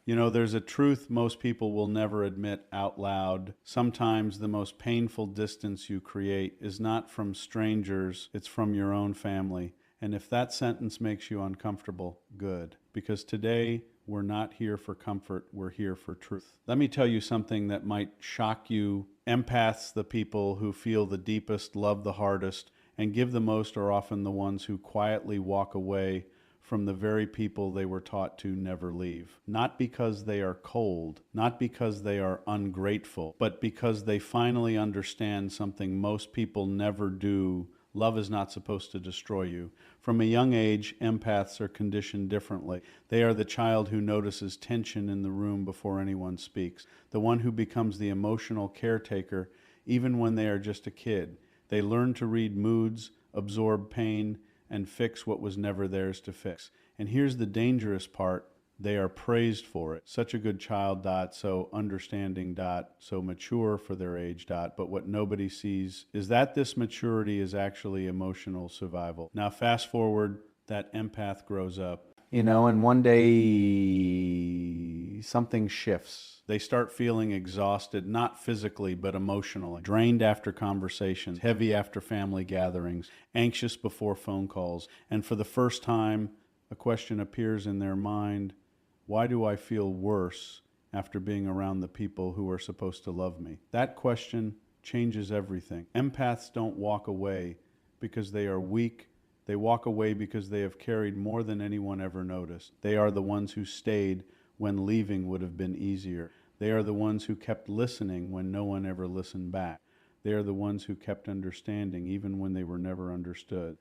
You know, there's a truth most people will never admit out loud. Sometimes the most painful distance you create is not from strangers, it's from your own family. And if that sentence makes you uncomfortable, good. Because today, we're not here for comfort, we're here for truth. Let me tell you something that might shock you. Empaths, the people who feel the deepest, love the hardest, and give the most, are often the ones who quietly walk away from the very people they were taught to never leave. Not because they are cold, not because they are ungrateful, but because they finally understand something most people never do. Love is not supposed to destroy you. From a young age, empaths are conditioned differently. They are the child who notices tension in the room before anyone speaks, the one who becomes the emotional caretaker even when they are just a kid. They learn to read moods, absorb pain, and fix what was never theirs to fix. And here's the dangerous part. They are praised for it. Such a good child, so understanding, so mature for their age, but what nobody sees is that this maturity is actually emotional survival. Now fast forward, that empath grows up. And one day something shifts. They start feeling exhausted, not physically, but emotionally. Drained after conversations, heavy after family gatherings, anxious before phone calls. And for the first time, a question appears in their mind: why do I feel worse after being around the people who are supposed to love me? That question changes everything. Empaths don't walk away because they are weak. They walk away because they have carried more than anyone ever noticed. They are the ones who stayed when leaving would have been easier. They are the ones who kept listening when no one ever listened back. They are the ones who kept understanding even when they were never understood.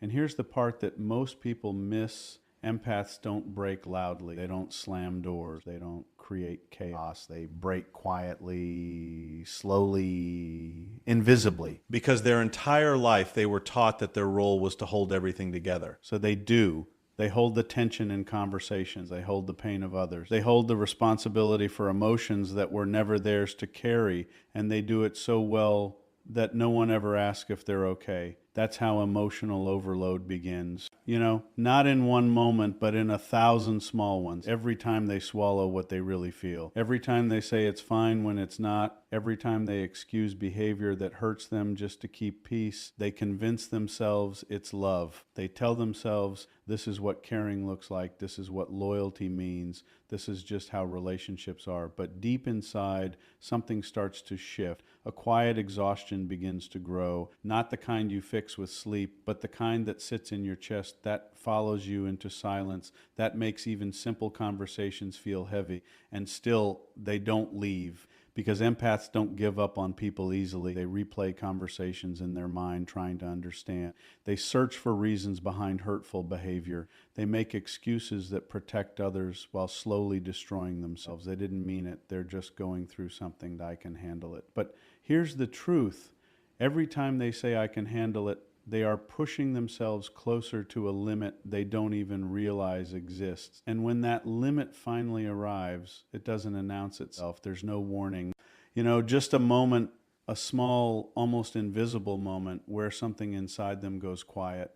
And here's the part that most people miss. Empaths don't break loudly. They don't slam doors. They don't create chaos. They break quietly, slowly, invisibly. Because their entire life they were taught that their role was to hold everything together. So they do. They hold the tension in conversations. They hold the pain of others. They hold the responsibility for emotions that were never theirs to carry. And they do it so well that no one ever asks if they're okay. That's how emotional overload begins. Not in one moment, but in 1,000 small ones. Every time they swallow what they really feel. Every time they say it's fine when it's not. Every time they excuse behavior that hurts them just to keep peace. They convince themselves it's love. They tell themselves this is what caring looks like. This is what loyalty means. This is just how relationships are. But deep inside, something starts to shift. A quiet exhaustion begins to grow. Not the kind you fix with sleep, but the kind that sits in your chest, that follows you into silence, that makes even simple conversations feel heavy. And still, they don't leave. Because empaths don't give up on people easily. They replay conversations in their mind trying to understand. They search for reasons behind hurtful behavior. They make excuses that protect others while slowly destroying themselves. They didn't mean it. They're just going through something that I can handle it. But here's the truth. Every time they say I can handle it, they are pushing themselves closer to a limit they don't even realize exists. And when that limit finally arrives, it doesn't announce itself. There's no warning. Just a moment, a small, almost invisible moment where something inside them goes quiet.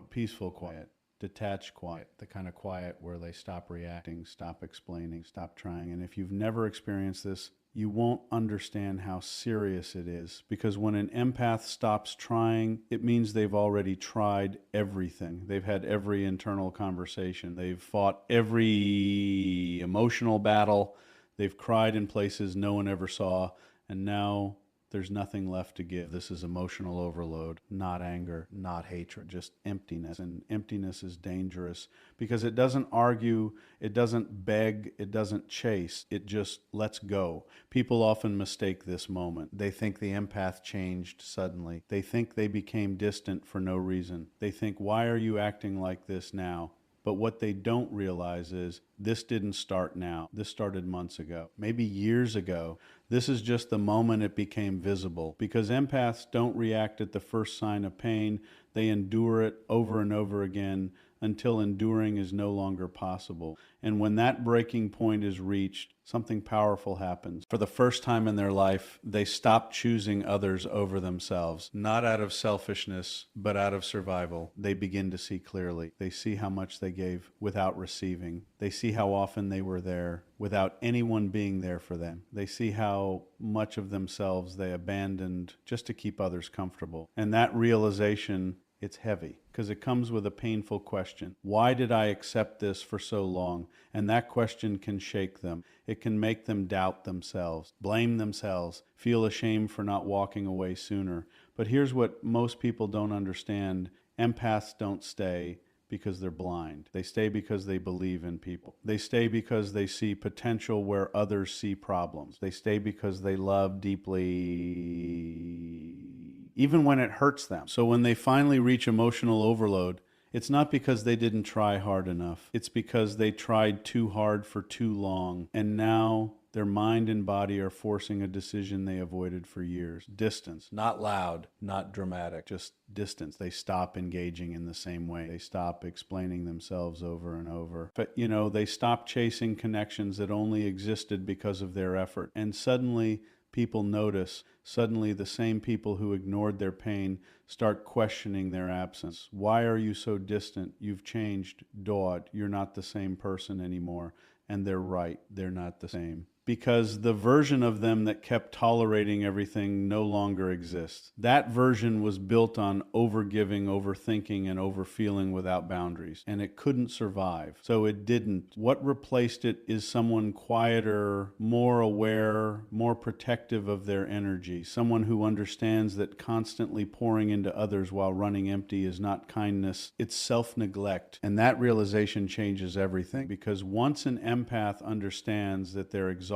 Peaceful quiet. Detached quiet, the kind of quiet where they stop reacting, stop explaining, stop trying. And if you've never experienced this, you won't understand how serious it is. Because when an empath stops trying, it means they've already tried everything. They've had every internal conversation. They've fought every emotional battle. They've cried in places no one ever saw. And now there's nothing left to give. This is emotional overload, not anger, not hatred, just emptiness. And emptiness is dangerous because it doesn't argue, it doesn't beg, it doesn't chase, it just lets go. People often mistake this moment. They think the empath changed suddenly. They think they became distant for no reason. They think, why are you acting like this now? But what they don't realize is this didn't start now. This started months ago, maybe years ago. This is just the moment it became visible. Because empaths don't react at the first sign of pain. They endure it over and over again until enduring is no longer possible. And when that breaking point is reached, something powerful happens. For the first time in their life, they stop choosing others over themselves, not out of selfishness, but out of survival. They begin to see clearly. They see how much they gave without receiving. They see how often they were there without anyone being there for them. They see how much of themselves they abandoned just to keep others comfortable. And that realization, it's heavy because it comes with a painful question. Why did I accept this for so long? And that question can shake them. It can make them doubt themselves, blame themselves, feel ashamed for not walking away sooner. But here's what most people don't understand. Empaths don't stay because they're blind. They stay because they believe in people. They stay because they see potential where others see problems. They stay because they love deeply, even when it hurts them. So when they finally reach emotional overload, it's not because they didn't try hard enough. It's because they tried too hard for too long. And now their mind and body are forcing a decision they avoided for years. Distance. Not loud, not dramatic, just distance. They stop engaging in the same way. They stop explaining themselves over and over. But, they stop chasing connections that only existed because of their effort. And suddenly, people notice. Suddenly, the same people who ignored their pain start questioning their absence. Why are you so distant? You've changed, Daud. You're not the same person anymore. And they're right. They're not the same. Because the version of them that kept tolerating everything no longer exists. That version was built on overgiving, overthinking, and overfeeling without boundaries. And it couldn't survive. So it didn't. What replaced it is someone quieter, more aware, more protective of their energy. Someone who understands that constantly pouring into others while running empty is not kindness, it's self-neglect. And that realization changes everything. Because once an empath understands that their exhaustion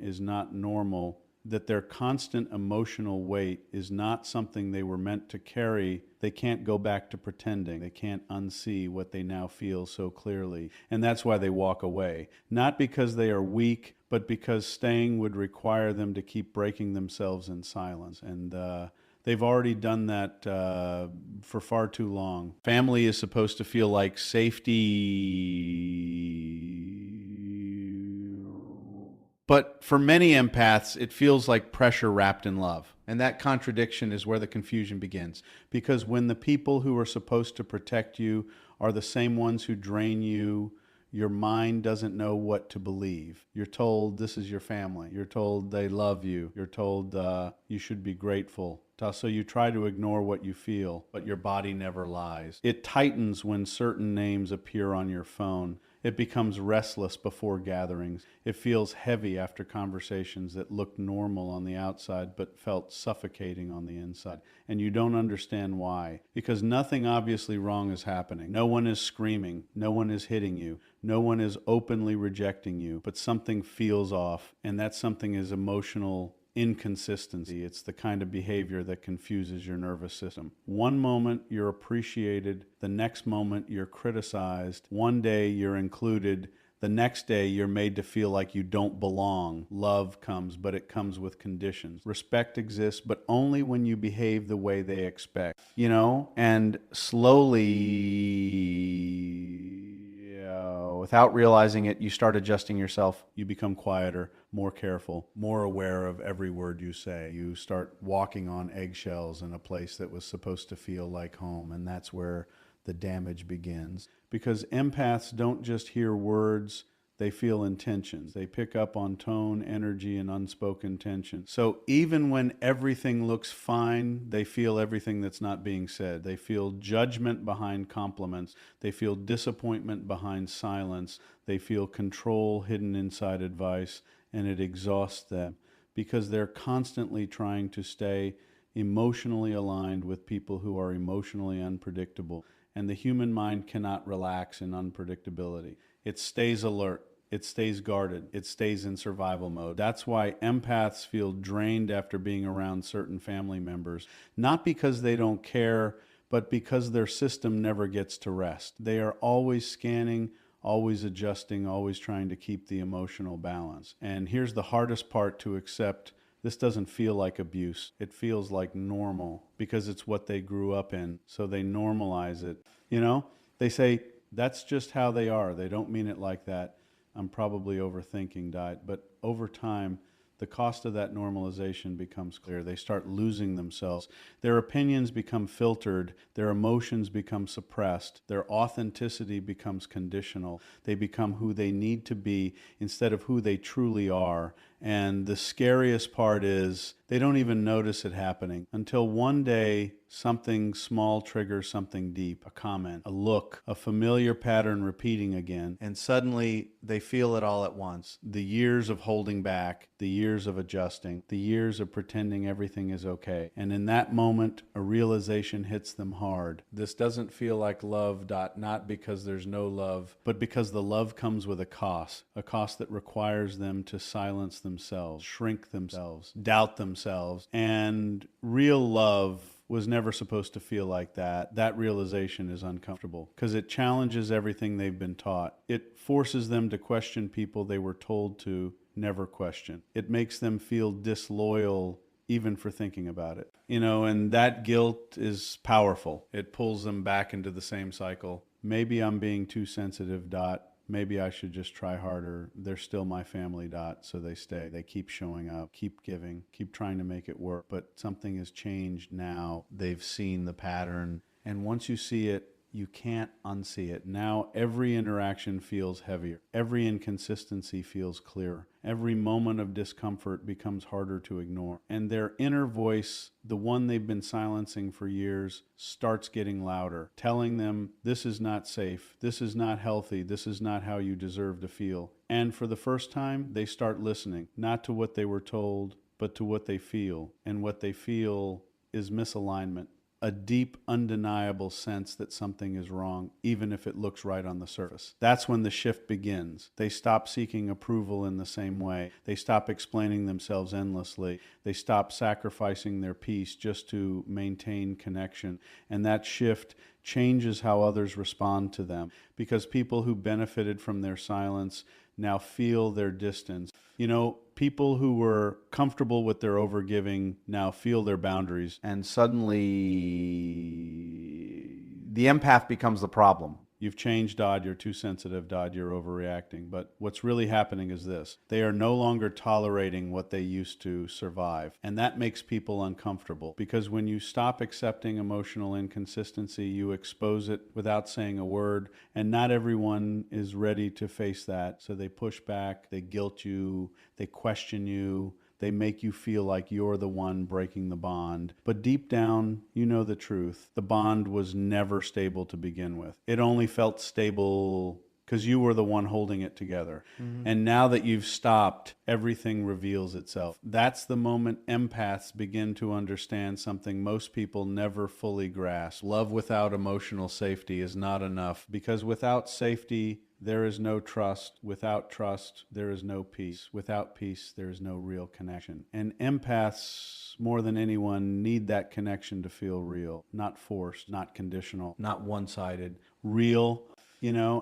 is not normal, that their constant emotional weight is not something they were meant to carry, they can't go back to pretending. They can't unsee what they now feel so clearly. And that's why they walk away. Not because they are weak, but because staying would require them to keep breaking themselves in silence. And they've already done that for far too long. Family is supposed to feel like safety. But for many empaths, it feels like pressure wrapped in love. And that contradiction is where the confusion begins. Because when the people who are supposed to protect you are the same ones who drain you, your mind doesn't know what to believe. You're told this is your family. You're told they love you. You're told you should be grateful. So you try to ignore what you feel, but your body never lies. It tightens when certain names appear on your phone. It becomes restless before gatherings. It feels heavy after conversations that looked normal on the outside but felt suffocating on the inside. And you don't understand why. Because nothing obviously wrong is happening. No one is screaming. No one is hitting you. No one is openly rejecting you. But something feels off, and that something is emotional inconsistency. It's the kind of behavior that confuses your nervous system. One moment you're appreciated, the next moment you're criticized, one day you're included, the next day you're made to feel like you don't belong. Love comes, but it comes with conditions. Respect exists, but only when you behave the way they expect. And slowly, without realizing it, you start adjusting yourself. You become quieter, more careful, more aware of every word you say. You start walking on eggshells in a place that was supposed to feel like home, and that's where the damage begins. Because empaths don't just hear words, they feel intentions. They pick up on tone, energy, and unspoken tension. So even when everything looks fine, they feel everything that's not being said. They feel judgment behind compliments. They feel disappointment behind silence. They feel control hidden inside advice, and it exhausts them because they're constantly trying to stay emotionally aligned with people who are emotionally unpredictable. And the human mind cannot relax in unpredictability. It stays alert. It stays guarded. It stays in survival mode. That's why empaths feel drained after being around certain family members, not because they don't care, but because their system never gets to rest. They are always scanning, always adjusting, always trying to keep the emotional balance. And here's the hardest part to accept. This doesn't feel like abuse. It feels like normal because it's what they grew up in. So they normalize it. They say, That's just how they are. They don't mean it like that. I'm probably overthinking, diet. But over time, the cost of that normalization becomes clear. They start losing themselves. Their opinions become filtered. Their emotions become suppressed. Their authenticity becomes conditional. They become who they need to be instead of who they truly are. And the scariest part is they don't even notice it happening until one day something small triggers something deep, a comment, a look, a familiar pattern repeating again, and suddenly they feel it all at once. The years of holding back, the years of adjusting, the years of pretending everything is okay. And in that moment, a realization hits them hard. This doesn't feel like love, not because there's no love, but because the love comes with a cost that requires them to silence themselves, shrink themselves, doubt themselves. And real love was never supposed to feel like that. That realization is uncomfortable because it challenges everything they've been taught. It forces them to question people they were told to never question. It makes them feel disloyal even for thinking about it. And that guilt is powerful. It pulls them back into the same cycle. Maybe I'm being too sensitive, Maybe I should just try harder. They're still my family, so they stay. They keep showing up, keep giving, keep trying to make it work. But something has changed now. They've seen the pattern. And once you see it, you can't unsee it. Now every interaction feels heavier. Every inconsistency feels clearer. Every moment of discomfort becomes harder to ignore. And their inner voice, the one they've been silencing for years, starts getting louder, telling them this is not safe, this is not healthy, this is not how you deserve to feel. And for the first time, they start listening, not to what they were told, but to what they feel. And what they feel is misalignment. A deep, undeniable sense that something is wrong, even if it looks right on the surface. That's when the shift begins. They stop seeking approval in the same way. They stop explaining themselves endlessly. They stop sacrificing their peace just to maintain connection. And that shift changes how others respond to them, because people who benefited from their silence now feel their distance. People who were comfortable with their overgiving now feel their boundaries. And suddenly, the empath becomes the problem. You've changed, you're too sensitive, you're overreacting. But what's really happening is this. They are no longer tolerating what they used to survive. And that makes people uncomfortable, because when you stop accepting emotional inconsistency, you expose it without saying a word. And not everyone is ready to face that. So they push back, they guilt you, they question you. They make you feel like you're the one breaking the bond. But deep down, you know the truth. The bond was never stable to begin with. It only felt stable because you were the one holding it together. Mm-hmm. And now that you've stopped, everything reveals itself. That's the moment empaths begin to understand something most people never fully grasp. Love without emotional safety is not enough, because without safety, there is no trust. Without trust, there is no peace. Without peace, there is no real connection. And empaths, more than anyone, need that connection to feel real, not forced, not conditional, not one-sided, real,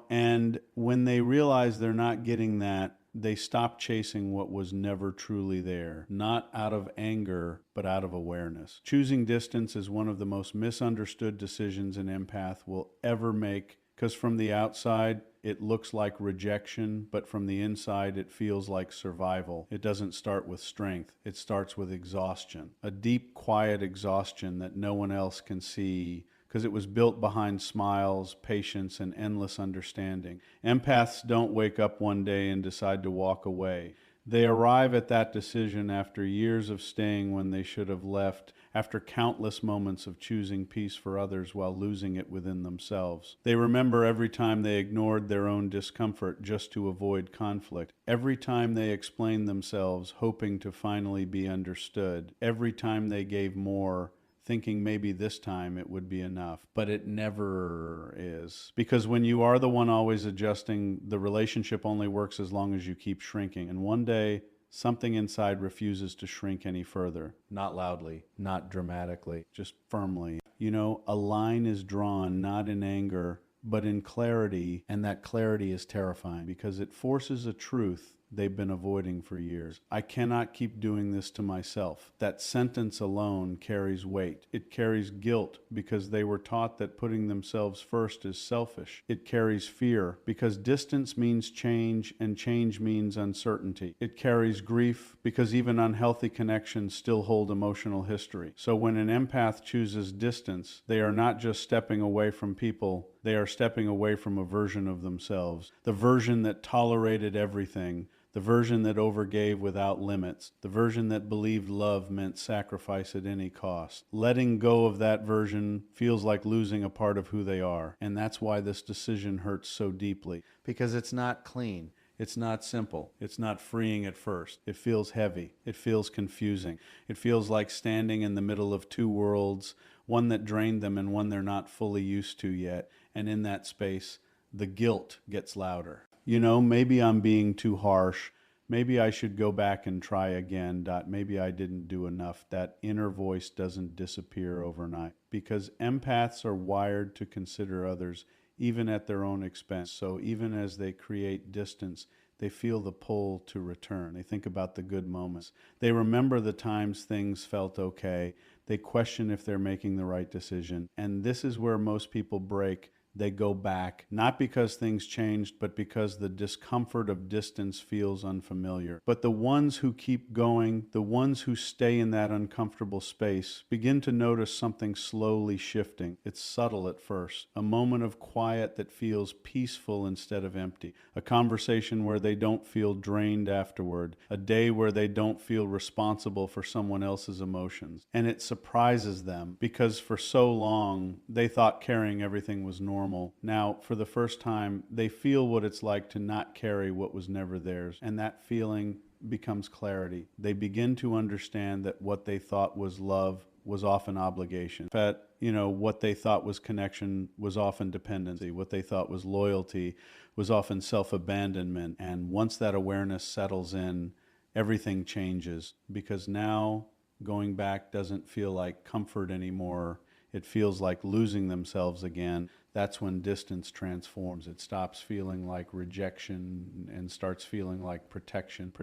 and when they realize they're not getting that, they stop chasing what was never truly there, not out of anger, but out of awareness. Choosing distance is one of the most misunderstood decisions an empath will ever make, because from the outside, it looks like rejection, but from the inside, it feels like survival. It doesn't start with strength. It starts with exhaustion, a deep, quiet exhaustion that no one else can see, because it was built behind smiles, patience, and endless understanding. Empaths don't wake up one day and decide to walk away. They arrive at that decision after years of staying when they should have left, after countless moments of choosing peace for others while losing it within themselves. They remember every time they ignored their own discomfort just to avoid conflict, every time they explained themselves hoping to finally be understood, every time they gave more, thinking maybe this time it would be enough. But it never is. Because when you are the one always adjusting, the relationship only works as long as you keep shrinking. And one day, something inside refuses to shrink any further. Not loudly, not dramatically, just firmly. A line is drawn not in anger, but in clarity, and that clarity is terrifying because it forces a truth they've been avoiding for years. I cannot keep doing this to myself. That sentence alone carries weight. It carries guilt because they were taught that putting themselves first is selfish. It carries fear because distance means change and change means uncertainty. It carries grief because even unhealthy connections still hold emotional history. So when an empath chooses distance, they are not just stepping away from people, they are stepping away from a version of themselves. The version that tolerated everything, the version that overgave without limits, the version that believed love meant sacrifice at any cost. Letting go of that version feels like losing a part of who they are. And that's why this decision hurts so deeply. Because it's not clean. It's not simple. It's not freeing at first. It feels heavy. It feels confusing. It feels like standing in the middle of two worlds, one that drained them and one they're not fully used to yet. And in that space, the guilt gets louder. Maybe I'm being too harsh. Maybe I should go back and try again. Maybe I didn't do enough. That inner voice doesn't disappear overnight because empaths are wired to consider others even at their own expense. So even as they create distance, they feel the pull to return. They think about the good moments. They remember the times things felt okay. They question if they're making the right decision. And this is where most people break. They go back, not because things changed, but because the discomfort of distance feels unfamiliar. But the ones who keep going, the ones who stay in that uncomfortable space, begin to notice something slowly shifting. It's subtle at first, a moment of quiet that feels peaceful instead of empty, a conversation where they don't feel drained afterward, a day where they don't feel responsible for someone else's emotions. And it surprises them because for so long, they thought carrying everything was normal. Now, for the first time, they feel what it's like to not carry what was never theirs, and that feeling becomes clarity. They begin to understand that what they thought was love was often obligation. That, what they thought was connection was often dependency. What they thought was loyalty was often self-abandonment. And once that awareness settles in, everything changes because now going back doesn't feel like comfort anymore. It feels like losing themselves again. That's when distance transforms. It stops feeling like rejection and starts feeling like protection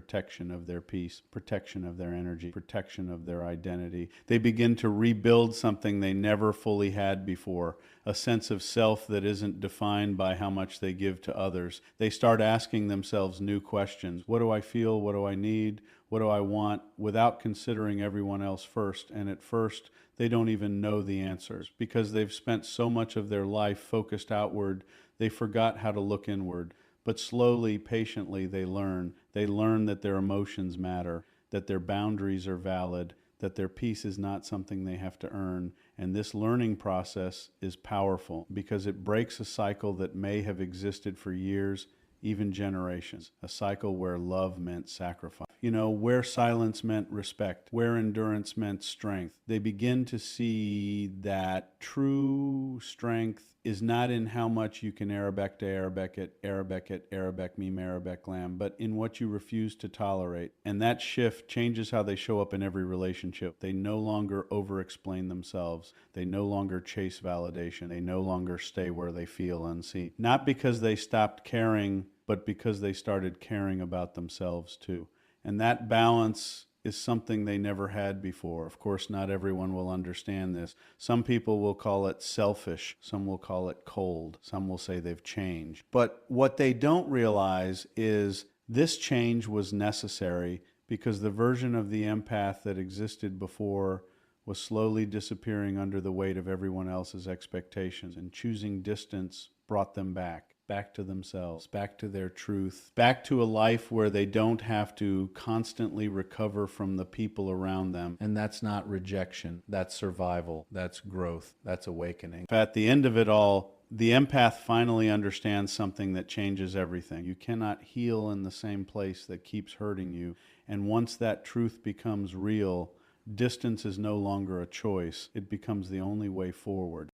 of their peace, protection of their energy, protection of their identity. They begin to rebuild something they never fully had before, a sense of self that isn't defined by how much they give to others. They start asking themselves new questions. What do I feel? What do I need? What do I want? Without considering everyone else first. And at first, they don't even know the answers because they've spent so much of their life focused outward, they forgot how to look inward. But slowly, patiently, they learn. They learn that their emotions matter, that their boundaries are valid, that their peace is not something they have to earn. And this learning process is powerful because it breaks a cycle that may have existed for years, even generations, a cycle where love meant sacrifice. Where silence meant respect, where endurance meant strength. They begin to see that true strength is not in how much you can Arabic to Arabic it, Arabic meme, Arabic lamb, but in what you refuse to tolerate. And that shift changes how they show up in every relationship. They no longer over-explain themselves. They no longer chase validation. They no longer stay where they feel unseen. Not because they stopped caring, but because they started caring about themselves too. And that balance is something they never had before. Of course, not everyone will understand this. Some people will call it selfish. Some will call it cold. Some will say they've changed. But what they don't realize is this change was necessary because the version of the empath that existed before was slowly disappearing under the weight of everyone else's expectations, and choosing distance brought them back to themselves, back to their truth, back to a life where they don't have to constantly recover from the people around them. And that's not rejection, that's survival, that's growth, that's awakening. At the end of it all, the empath finally understands something that changes everything. You cannot heal in the same place that keeps hurting you. And once that truth becomes real, distance is no longer a choice. It becomes the only way forward.